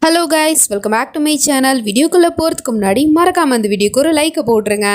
Hello guys, welcome back to my channel. வீடியோக்குள்ளே போகிறதுக்கு முன்னாடி மறக்காமல் அந்த வீடியோக்கு ஒரு லைக்கை போட்டுருங்க.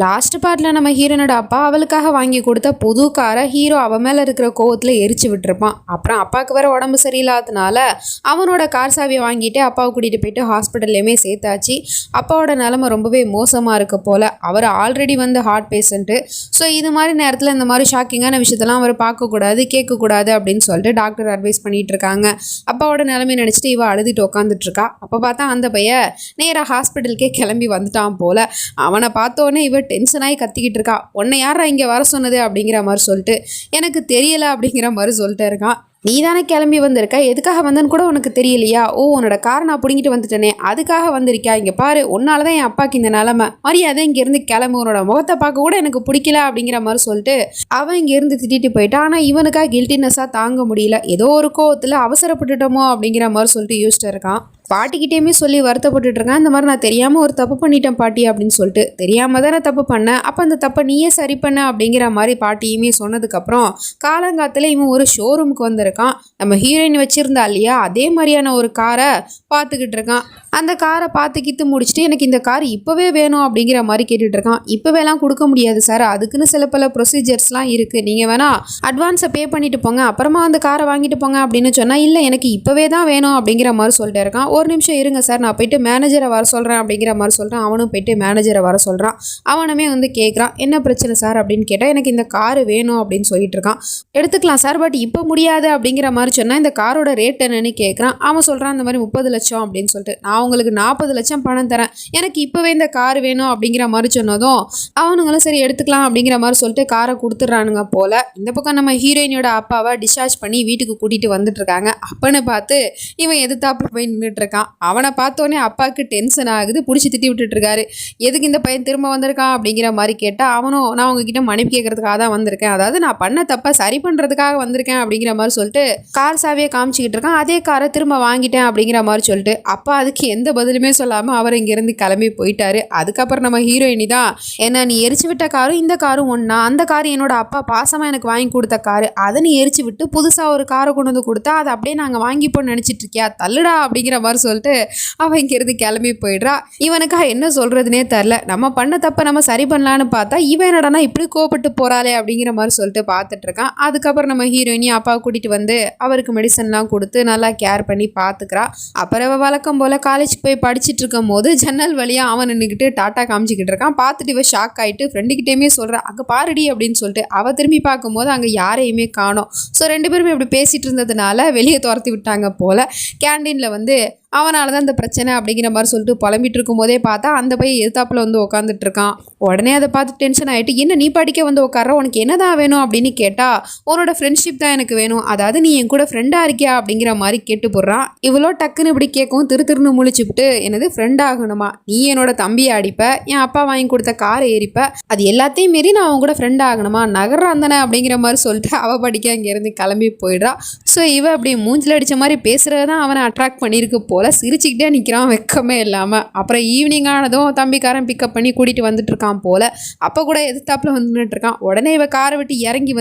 லாஸ்ட் பார்ட்டில் நம்ம ஹீரோனோட அப்பா அவளுக்காக வாங்கி கொடுத்த புது காரை ஹீரோ அவன் மேலே இருக்கிற கோவத்தில் எரிச்சு விட்டுருப்பான். அப்புறம் அப்பாவுக்கு வேறு உடம்பு சரியில்லாததுனால அவனோட கார் சாவியை வாங்கிட்டு அப்பாவை கூட்டிகிட்டு போயிட்டு ஹாஸ்பிட்டல்லையுமே சேர்த்தாச்சு. அப்பாவோட நிலமை ரொம்பவே மோசமாக இருக்க போல். அவர் ஆல்ரெடி ஹார்ட் பேஷண்ட்டு. ஸோ இது மாதிரி நேரத்தில் இந்த மாதிரி ஷாக்கிங்கான விஷயத்தெல்லாம் அவர் பார்க்கக்கூடாது, கேட்கக்கூடாது அப்படின்னு சொல்லிட்டு டாக்டர் அட்வைஸ் பண்ணிகிட்டு இருக்காங்க. அப்பாவோட நிலைமை நினச்சிட்டு இவ அழுதுட்டு உட்காந்துட்ருக்கா. அப்போ பார்த்தா அந்த பையன் நேராக ஹாஸ்பிட்டலுக்கே கிளம்பி வந்துட்டான் போல். அவனை பார்த்தோன்னே இவ டென்ஷனாகி கத்திக்கிட்டு இருக்கா. உன்னை யாரா இங்கே வர சொன்னது அப்படிங்கிற மாதிரி சொல்லிட்டு, எனக்கு தெரியலை அப்படிங்கிற மாதிரி சொல்லிட்டு இருக்கான். நீ தானே கிளம்பி வந்திருக்க, எதுக்காக வந்தேன்னு கூட உனக்கு தெரியலையா? ஓ, உன்னோட காரை நான் பிடிங்கிட்டு வந்துட்டேனே, அதுக்காக வந்திருக்கியா? இங்கே பாரு, உன்னால தான் என் அப்பாவுக்கு இந்த நிலமை, மரியாதை இங்கேருந்து கிளம்பு, உன்னோட முகத்தை பார்க்க கூட எனக்கு பிடிக்கல அப்படிங்கிற மாதிரி சொல்லிட்டு அவன் இங்கேருந்து திட்டிட்டு போயிட்டான். ஆனால் இவனுக்காக கில்ட்டினஸாக தாங்க முடியல. ஏதோ ஒரு கோவத்தில் அவசரப்பட்டுட்டோமோ அப்படிங்கிற மாதிரி சொல்லிட்டு யோசிச்சுட்டு இருக்கான். பாட்டிக்கிட்டேயுமே சொல்லி வருத்தப்பட்டுட்டு இருக்கேன். இந்த மாதிரி நான் தெரியாமல் ஒரு தப்பு பண்ணிட்டேன் பாட்டி அப்படின்னு சொல்லிட்டு. தெரியாமல் தான் நான் தப்பு பண்ணேன், அப்போ அந்த தப்பை நீயே சரி பண்ண அப்படிங்கிற மாதிரி பாட்டியுமே சொன்னதுக்கப்புறம் காலங்காத்தில் இவன் ஒரு ஷோரூமுக்கு வந்திருக்கான். நம்ம ஹீரோயின் வச்சுருந்தா இல்லையா, அதே மாதிரியான ஒரு காரை பார்த்துக்கிட்டு இருக்கான். அந்த காரை பார்த்துக்கிட்டு முடிச்சுட்டு எனக்கு இந்த கார் இப்போவே வேணும் அப்படிங்கிற மாதிரி கேட்டுட்டு இருக்கான். இப்போவேலாம் கொடுக்க முடியாது சார், அதுக்குன்னு சில பல ப்ரொசீஜர்ஸ்லாம் இருக்குது, நீங்கள் வேணா அட்வான்ஸை பே பண்ணிட்டு போங்க, அப்புறமா அந்த காரை வாங்கிட்டு போங்க அப்படின்னு சொன்னால், இல்லை எனக்கு இப்போவே தான் வேணும் அப்படிங்கிற மாதிரி சொல்லிட்டு இருக்கான். ஒரு நிமிஷம் இருங்க சார், நான் போயிட்டு மேனேஜரை வர சொல்கிறேன் அப்படிங்கிற மாதிரி சொல்கிறான். அவனும் போயிட்டு மேனேஜரை வர சொல்கிறான். அவனுமே கேட்குறான், என்ன பிரச்சனை சார் அப்படின்னு கேட்டால், எனக்கு இந்த காரு வேணும் அப்படின்னு சொல்லிட்டு இருக்கான். எடுத்துக்கலாம் சார், பட் இப்போ முடியாது அப்படிங்கிற மாதிரி சொன்னால், இந்த காரோட ரேட் என்னன்னு கேட்குறான். அவன் சொல்கிறான், இந்த மாதிரி 30 லட்சம் அப்படின்னு சொல்லிட்டு. நான் உங்களுக்கு 40 லட்சம் பணம் தரேன், எனக்கு இப்போவே இந்த கார் வேணும் அப்படிங்கிற மாதிரி சொன்னதும் அவனுங்களும் சரி எடுத்துக்கலாம் அப்படிங்கிற மாதிரி சொல்லிட்டு காரை கொடுத்துட்றானுங்க போல. இந்த பக்கம் நம்ம ஹீரோயினோட அப்பாவை டிஸ்சார்ஜ் பண்ணி வீட்டுக்கு கூட்டிகிட்டு வந்துட்டு இருக்காங்க. அப்பன்னு பார்த்து இவன் எதிர்த்தாப்புல போய் நின்றுட்டு இருக்கான். அவனை பார்த்தோன்னே அப்பாவுக்கு டென்ஷன் ஆகுது, பிடிச்சி திட்டி விட்டுட்டு இருக்காரு. எதுக்கு இந்த பையன் திரும்ப வந்திருக்கான் அப்படிங்கிற மாதிரி கேட்டால், அவனும் நான் உங்ககிட்ட மன்னிப்பு கேட்கறதுக்காக தான் வந்திருக்கேன், அதாவது நான் பண்ண தப்பை சரி பண்ணுறதுக்காக வந்திருக்கேன் அப்படிங்கிற மாதிரி சொல்லிட்டு கார் சாவியை காமிச்சிக்கிட்டு இருக்கான். அதே காரை திரும்ப வாங்கிட்டேன் அப்படிங்கிற மாதிரி சொல்லிட்டு அப்பா அதுக்கு எந்த பதிலுமே சொல்லாமல் அவர் இங்கேருந்து கிளம்பி போயிட்டாரு. அதுக்கப்புறம் நம்ம ஹீரோயினி தான், ஏன்னா நீ எரிச்சு விட்ட காரும் இந்த காரும் ஒன்றா, அந்த கார் என்னோட அப்பா பாசமாக எனக்கு வாங்கி கொடுத்த காரு, அதை நீ எரிச்சு விட்டு புதுசாக ஒரு காரை கொண்டு வந்து கொடுத்தா அதை அப்படியே நாங்கள் வாங்கிப்போன்னு நினச்சிட்டு இருக்கியா, தள்ளுடா அப்படிங்கிற மாதிரி சொல்லிட்டு அவன் இங்கேருந்து கிளம்பி போயிடுறா. இவனுக்காக என்ன சொல்கிறதுனே தெரில. நம்ம பண்ண தப்பை நம்ம சரி பண்ணலான்னு பார்த்தா இவன் என்னடா இப்படி கோபப்பட்டு போகிறாளே அப்படிங்கிற மாதிரி சொல்லிட்டு பார்த்துட்டு இருக்கான். அதுக்கப்புறம் நம்ம ஹீரோயினி அப்பாவை கூட்டிகிட்டு வந்து அவருக்கு மெடிசன்லாம் கொடுத்து நல்லா கேர் பண்ணி பார்த்துக்கிறா. அப்புறம் வழக்கம் போல் காலேஜ் போய் படிச்சுட்டு இருக்கும் போது ஜன்னல் வழியாக அவன் நின்றுக்கிட்டு டாட்டா காமிச்சிக்கிட்டு இருக்கான். பார்த்துட்டு இவன் ஷாக் ஆகிட்டு ஃப்ரெண்டுக்கிட்டேயுமே சொல்கிறான், அங்கே பாருடி அப்படின்னு சொல்லிட்டு. அவள் திரும்பி பார்க்கும்போது அங்கே யாரையுமே காணோம். ஸோ 2 பேருமே இப்படி பேசிகிட்டு இருந்ததுனால வெளியே துரத்தி விட்டாங்க போல். கேண்டீனில் அவனால தான் இந்த பிரச்சனை அப்படிங்கிற மாதிரி சொல்லிட்டு புலம்பிட்டு இருக்கும் போதே பார்த்தா அந்த பையன் எதிர்த்தாப்புல உட்காந்துட்டு இருக்கான். உடனே அதை பார்த்து டென்ஷன் ஆகிட்டு, என்ன நீ படிக்க உட்கார, உனக்கு என்னதான் வேணும் அப்படின்னு கேட்டால், உன்னோட ஃப்ரெண்ட்ஷிப் தான் எனக்கு வேணும், அதாவது நீ என் கூட ஃப்ரெண்டாக இருக்கியா அப்படிங்கிற மாதிரி கேட்டு போடுறான். இவ்வளோ டக்குன்னு இப்படி கேட்கவும் திருன்னு முழிச்சுவிட்டு, என்னது ஃப்ரெண்ட் ஆகணுமா, நீ என்னோட தம்பியை அடிப்ப, என் அப்பா வாங்கி கொடுத்த காரை எரிப்ப, அது எல்லாத்தையும் மீறி நான் அவங்க கூட ஃப்ரெண்ட் ஆகணுமா, நகர்றான் தானே அப்படிங்கிற மாதிரி சொல்லிட்டு அவள் படிக்க அங்கேருந்து கிளம்பி போயிடுறா. ஸோ இவ அப்படி மூஞ்சில் அடித்த மாதிரி பேசுகிறது தான் அவனை அட்ராக்ட் பண்ணியிருக்கு போல. சிரிச்சுக்கிட்டே நிற்கிறான், வெக்கமே இல்லாமல். அப்புறம் ஈவினிங் ஆனதும் தம்பிக்காரன் பிக்கப் பண்ணி கூட்டிகிட்டு வந்துட்டு இருக்கான் போல. அப்போ கூட எதிர்த்தாப்புல நின்றுட்டு இருக்கான். உடனே இவ காரை விட்டு இறங்கி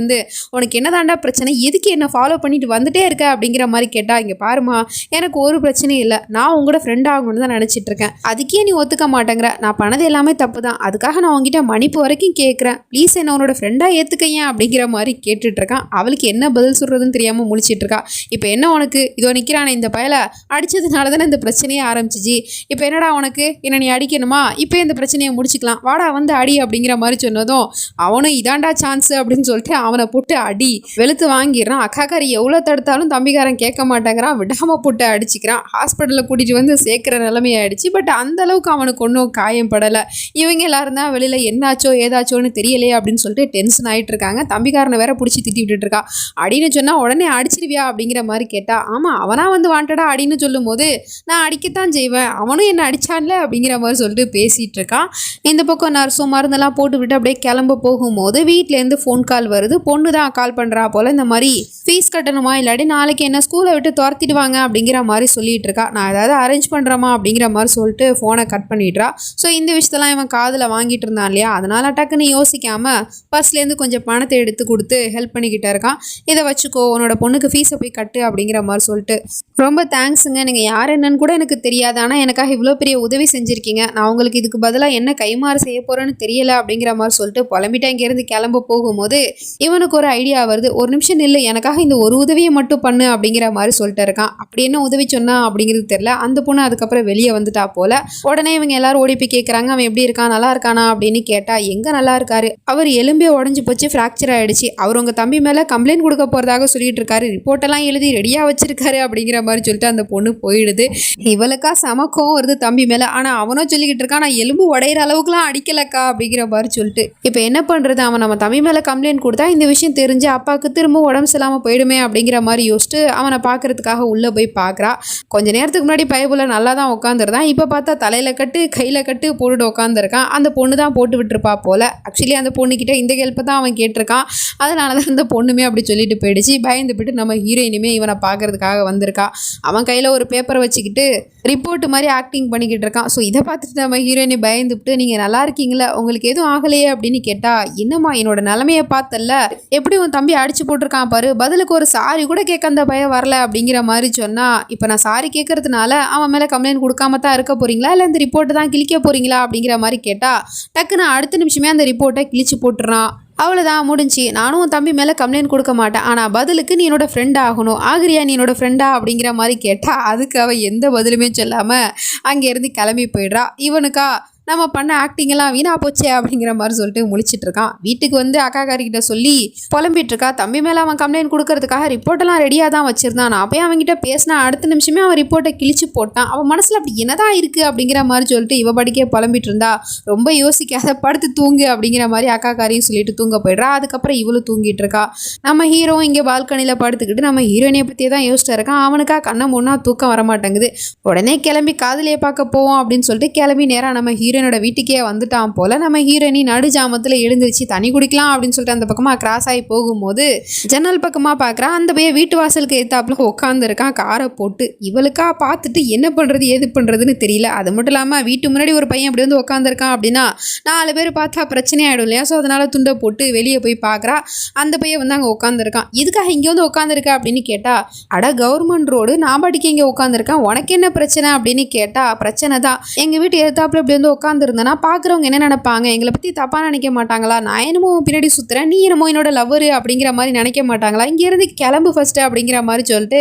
உனக்கு என்னதாண்டா பிரச்சனை, எதுக்கு என்ன ஃபாலோ பண்ணிட்டு வந்துட்டே இருக்க அப்படிங்கிற மாதிரி கேட்டா, இங்கே பாருமா, எனக்கு ஒரு பிரச்சனையும் இல்லை, நான் உங்களோட ஃப்ரெண்ட் ஆகணும்னு தான் நினச்சிட்டு இருக்கேன், அதுக்கே நீ ஒத்துக்க மாட்டேங்கிற, நான் பண்ணது எல்லாமே தப்பு தான், அதுக்காக நான் உங்ககிட்ட மன்னிப்பு வரைக்கும் கேட்குறேன், ப்ளீஸ் என்ன உன்னோட ஃப்ரெண்டாக ஏற்றுக்கையா அப்படிங்கிற மாதிரி கேட்டுட்டு இருக்கான். அவளுக்கு என்ன பதில் சொல்கிறதுன்னு தெரியாமல் முழிச்சிட்டு இருக்கா. இப்போ என்ன உனக்கு, இதோ நிற்கிறானே இந்த பயலை அடித்ததுனால தானே இந்த பிரச்சனையே ஆரம்பிச்சிச்சு, இப்போ என்னடா உனக்கு, என்ன நீ அடிக்கணுமா, இப்போ இந்த பிரச்சனையை முடிச்சுக்கலாம், வாடா அடி அப்படிங்கிற மாதிரி சொன்னதும் அவனும் இதாண்டா சான்ஸ் அப்படின்னு சொல்லிட்டு அவனை போட்டு அடி வெளுத்து வாங்கிடுறான். அக்காக்காரி எவ்வளோ தடுத்தாலும் தம்பிக்காரன் கேட்க மாட்டேங்கிறான், விடாமல் போட்டு அடிச்சுக்கிறான். ஹாஸ்பிட்டலில் கூட்டிகிட்டு சேர்க்குற நிலைமையாயிடுச்சு. பட் அந்த அளவுக்கு அவனுக்கு ஒன்றும் காயம் படலை. இவங்க எல்லாரும் தான் வெளியில் என்னாச்சோ ஏதாச்சோன்னு தெரியலையே அப்படின்னு சொல்லிட்டு டென்ஷன் ஆகிட்டு இருக்காங்க. தம்பிக்காரனை வேற பிடிச்சி திட்டி விட்டுட்டு இருக்கா. அடின்னு சொன்னால் உடனே அடிச்சிருவியா அப்படிங்கிற மாதிரி கேட்டா, ஆமாம் அவனா வாண்டடா அடின்னு சொல்லும் போது நான் அடிக்கத்தான் செய்வேன், அவனும் என்ன அடிச்சான்ல அப்படிங்கிற மாதிரி சொல்லிட்டு பேசிகிட்டு இருக்கான். இந்த பக்கம் நர்ஸும் மருந்தெல்லாம் போட்டு விட்டு அப்படியே கிளம்ப போகும்போது வீட்டிலேருந்து ஃபோன் கால் வருது. பொண்ணு தான் கால் பண்ணுறா போல், இந்த மாதிரி ஃபீஸ் கட்டணுமா, இல்லாட்டி நாளைக்கு என்ன ஸ்கூலை விட்டு துரத்திடுவாங்க அப்படிங்கிற மாதிரி சொல்லிட்டு இருக்கா. நான் ஏதாவது அரேஞ்ச் பண்ணுறமா அப்படிங்கிற மாதிரி சொல்லிட்டு ஃபோனை கட் பண்ணிடுறா. ஸோ இந்த விஷயத்தெல்லாம் இவன் காதில் வாங்கிட்டு இருந்தான் இல்லையா, அதனால டக்குன்னு யோசிக்காமல் பர்ஸ்லேருந்து கொஞ்சம் பணத்தை எடுத்து கொடுத்து ஹெல்ப் பண்ணிக்கிட்டே இருக்கான். இதை வச்சுக்கோ, உன்னோட பொண்ணுக்கு ஃபீஸை போய் கட்டு அப்படிங்கிற மாதிரி சொல்லிட்டு. ரொம்ப தேங்க்ஸுங்க, நீங்கள் யார் என்னன்னு கூட எனக்கு தெரியாது, ஆனால் எனக்காக இவ்வளோ பெரிய உதவி செஞ்சுருக்கீங்க, நான் உங்களுக்கு இதுக்கு பதிலாக என்ன கைமாறு செய்ய போகிறேன்னு தெரியல அப்படிங்கிற மாதிரி சொல்லிட்டு புலம்பிட்டு இங்கேருந்து கிளம்ப போகும்போது இவனுக்கு ஒரு ஐடியா வருது. ஒரு நிமிஷம் நில்லு, எனக்காக இந்த ஒரு உதவியை மட்டும் பண்ணு அப்படிங்கிற மாதிரி சொல்லிட்டு இருக்கான். அப்படி என்ன உதவி சொன்னா அப்படிங்கிறது தெரியல. அந்த பொண்ணு அதுக்கப்புறம் வெளியே வந்துட்டா போல. உடனே இவங்க எல்லாரும் ஓடி போய் கேட்குறாங்க, அவன் எப்படி இருக்கான், நல்லா இருக்கானா அப்படின்னு கேட்டா, எங்க நல்லா இருக்காரு, அவர் எலும்பே உடஞ்சி போச்சு, ஃப்ராக்சர் ஆயிடுச்சு, அவர் உங்க தம்பி மேல கம்ப்ளைண்ட் கொடுக்க போறதாக சொல்லிட்டு இருக்காரு, ரிப்போர்ட் எல்லாம் எழுதி ரெடியா வச்சிருக்காரு அப்படிங்கிற மாதிரி சொல்லிட்டு அந்த பொண்ணு போயிடுது. இவளுக்கா சமக்கம் வருது தம்பி மேல. ஆனா அவனும் சொல்லிக்கிட்டு இருக்கான், நான் எலும்பு உடையிற அளவுக்குலாம் அடிக்கலக்கா அப்படிங்கிற மாதிரி சொல்லிட்டு. இப்போ என்ன பண்றது, அவன் நம்ம தம்பி மேல கம்ப்ளைண்ட் கொடுத்தா இந்த விஷயம் தெரிஞ்சு அப்பாவுக்கு திரும்ப உடம்பு சரியில்லாம போயிடுமே அப்படிங்கிற மாதிரி யோசிச்சுட்டு அவனை பார்க்கறதுக்காக உள்ள போய் பார்க்குறா. கொஞ்ச நேரத்துக்கு முன்னாடி பைபிள நல்லா தான் உட்காந்துருந்தான், இப்போ பார்த்தா தலையில கட்டு கையில கட்டு போட்டுட்டு உட்காந்துருக்கான். அந்த பொண்ணு தான் போட்டு விட்டுருப்பா போல. ஆக்சுவலி அந்த பொண்ணுக்கிட்ட இந்த ஹெல்ப்பை தான் அவன் கேட்டிருக்கான். அதனால தான் அந்த பொண்ணுமே அப்படி சொல்லிட்டு போயிடுச்சு. பயந்துபிட்டு நம்ம ஹீரோயினுமே இவனை பார்க்கறதுக்காக வந்திருக்கா. அவன் கையில் ஒரு பேப்பரை வச்சுக்கிட்டு ரிப்போர்ட் மாதிரி ஆக்டிங் பண்ணிக்கிட்டு இருக்கான். ஸோ இதை பார்த்துட்டு நம்ம ஹீரோயினை பயந்துவிட்டு, நீங்கள் நல்லா இருக்கீங்களா, உங்களுக்கு எதுவும் ஆகலையே அப்படின்னு கேட்டா, என்னம்மா என்னோட நிலைமையை பார்த்தல்ல, எப்படி உன் தம்பி அடிச்சு போட்டிருக்கான் பாரு, பதிலுக்கு ஒரு சாரி கூட கேட்க அந்த பயம் வரல அப்படிங்கிற மாதிரி சொன்னா, இப்போ நான் சாரி கேட்கறதுனால அவன் மேலே கம்ப்ளைண்ட் கொடுக்காம தான் இருக்க போறீங்களா, இல்லை இந்த ரிப்போர்ட்டை தான் கிழிக்க போறீங்களா அப்படிங்கிற மாதிரி கேட்டா, டக்குன்னு அடுத்த நிமிஷமே அந்த ரிப்போர்ட்டை கிழிச்சு போட்டுறான். அவ்வளோதான் முடிஞ்சு, நானும் உன் தம்பி மேலே கம்ப்ளைண்ட் கொடுக்க மாட்டேன், ஆனால் பதிலுக்கு நீ என்னோட ஃப்ரெண்ட் ஆகணும், ஆகிரியா நீ என்னோட ஃப்ரெண்டா அப்படிங்கிற மாதிரி கேட்டால் அதுக்கு அவள் எந்த பதிலுமே சொல்லாமல் அங்கேருந்து கிளம்பி போயிடுறா. இவனுக்கா நம்ம பண்ண ஆக்டிங் எல்லாம் வீணா போச்சே அப்படிங்கிற மாதிரி சொல்லிட்டு முழிச்சிட்டு இருக்கான். வீட்டுக்கு வந்து அக்காக்காரிக்கிட்ட சொல்லி புலம்பிட்டு இருக்கா. தம்பி மேலே அவன் கம்ப்ளைண்ட் கொடுக்கறதுக்காக ரிப்போர்ட்டெல்லாம் ரெடியாக தான் வச்சிருந்தான், நான் அப்போயே அவன்கிட்ட பேசினா அடுத்த நிமிஷமே அவன் ரிப்போர்ட்டை கிழிச்சு போட்டான், அவன் மனசில் அப்படி என்னதான் இருக்குது அப்படிங்கிற மாதிரி சொல்லிட்டு இவ படிக்கே புலம்பிட்டு இருந்தா. ரொம்ப யோசிக்காத, படுத்து தூங்கு அப்படிங்கிற மாதிரி அக்காக்காரியும் சொல்லிட்டு தூங்க போயிடுறா. அதுக்கப்புறம் இவளும் தூங்கிட்டு இருக்கா. நம்ம ஹீரோ இங்கே பால்கனியில் படுத்துக்கிட்டு நம்ம ஹீரோயினை பற்றியே தான் யோசிச்சுட்டு இருக்கான். அவனுக்கா கண்ணை முன்னா தூக்கம் வர மாட்டேங்குது. உடனே கிளம்பி காதலியை பார்க்க போவோம் அப்படின்னு சொல்லிட்டு கிளம்பி நேராக நம்ம ஹீரோனோட வீட்டுக்கே வந்துட்டான் போல. நம்ம ஹீரோயினி நடு ஜாமத்தில் எழுந்திருச்சு தண்ணி குடிக்கலாம் அப்படின்னு சொல்லிட்டு அந்த பக்கமாக கிராஸ் ஆகி போகும்போது ஜன்னல் பக்கமாக பார்க்குறான். அந்த பையன் வீட்டு வாசலுக்கு ஏத்தாப்புல உட்காந்துருக்கான் காரை போட்டு. இவளுக்கா பார்த்துட்டு என்ன பண்ணுறது ஏது பண்ணுறதுன்னு தெரியல. அது மட்டும் இல்லாமல் வீட்டு முன்னாடி ஒரு பையன் அப்படி வந்து உட்காந்துருக்கான் அப்படின்னா 4 பேர் பார்த்தா பிரச்சனை ஆகிடும் இல்லையா. ஸோ அதனால துண்டை போட்டு வெளியே போய் பார்க்குறா. அந்த பையன் வந்து அங்கே உட்காந்துருக்கான். இதுக்காக இங்கே வந்து உட்காந்துருக்கா அப்படின்னு கேட்டா, அட கவர்மெண்ட் ரோடு, நான் பாட்டிக்கு இங்கே உட்காந்துருக்கேன், உனக்கு என்ன பிரச்சனை அப்படின்னு கேட்டா, பிரச்சனை தான், எங்கள் வீட்டு ஏத்தாப்புல இப்படி வந்து உட்காந்துருந்தேன்னா பார்க்குறவங்க என்ன நினைப்பாங்க, எங்களை பற்றி தப்பாக நினைக்க மாட்டாங்களா, நான் என்னமோ பின்னாடி சுற்றுறேன், நீ என்னமோ என்னோட லவ்வரு அப்படிங்கிற மாதிரி நினைக்க மாட்டாங்களா, இங்கேருந்து கிளம்பு ஃபஸ்ட்டு அப்படிங்கிற மாதிரி சொல்லிட்டு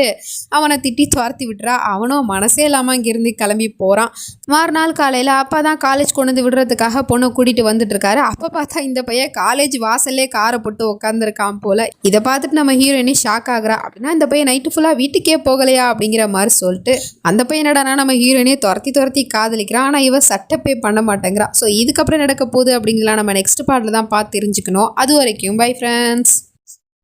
அவனை திட்டி துரத்தி விட்டுறா. அவனும் மனசே இல்லாமல் இங்கேருந்து கிளம்பி போகிறான். மறுநாள் காலையில் அப்பா தான் காலேஜ் கொண்டு வந்து விடுறதுக்காக பொண்ணை கூட்டிகிட்டு வந்துட்டு இருக்காரு. அப்போ பார்த்தா இந்த பையன் காலேஜ் வாசல்லே காரை போட்டு உட்காந்துருக்கான் போல. இதை பார்த்துட்டு நம்ம ஹீரோயினி ஷாக் ஆகுறா. அப்படின்னா இந்த பையன் நைட்டு ஃபுல்லாக வீட்டுக்கே போகலையா அப்படிங்கிற மாதிரி சொல்லிட்டு அந்த பையனடானா நம்ம ஹீரோயினியை துரத்தி காதலிக்கிறான். ஆனால் இவ சட்டப்பே பண்ண மாட்டேங்கிறா. ஸோ இதுக்கப்புறம் நடக்க போகுது அப்படிங்கலாம் நம்ம நெக்ஸ்ட் பார்ட்டில் தான் பார்த்து தெரிஞ்சுக்கணும். அது வரைக்கும் பை ஃப்ரெண்ட்ஸ்.